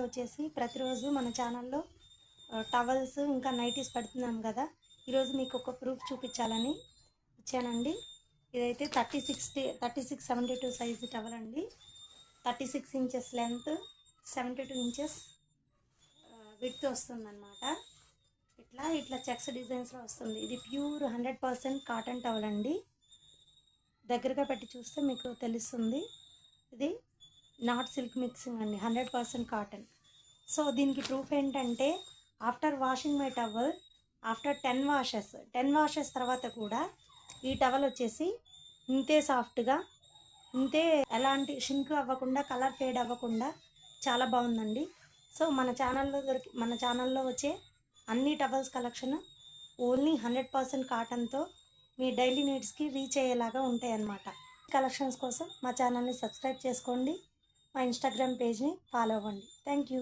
వచ్చేసి ప్రతిరోజు మన ఛానల్లో టవల్స్ ఇంకా నైటీస్ పెడుతున్నాం కదా. ఈరోజు మీకు ఒక ప్రూఫ్ చూపించాలని వచ్చానండి. ఇదైతే 3672 సైజు టవల్ అండి. 36 ఇంచెస్ లెంత్, 72 ఇంచెస్ విడ్త్ వస్తుందన్నమాట. ఇట్లా చెక్స్ డిజైన్స్లో వస్తుంది. ఇది ప్యూర్ 100% కాటన్ టవల్ అండి. దగ్గరగా పెట్టి చూస్తే మీకు తెలుస్తుంది. ఇది నాట్ సిల్క్ మిక్సింగ్ అండి, 100% కాటన్. సో దీనికి ప్రూఫ్ ఏంటంటే, after washing my towel after 10 washes తర్వాత కూడా ఈ టవల్ వచ్చేసి ఇంతే సాఫ్ట్గా, ఇంతే ఎలాంటి షింక్ అవ్వకుండా, కలర్ ఫేడ్ అవ్వకుండా చాలా బాగుందండి. సో మన ఛానల్లో వచ్చే అన్ని టవల్స్ కలెక్షన్ ఓన్లీ 100% కాటన్తో మీ డైలీ నీడ్స్కి రీచ్ అయ్యేలాగా ఉంటాయన్నమాట. కలెక్షన్స్ కోసం మా ఛానల్ని సబ్స్క్రైబ్ చేసుకోండి, మా ఇన్స్టాగ్రామ్ పేజ్ని ఫాలో అవ్వండి. Thank you.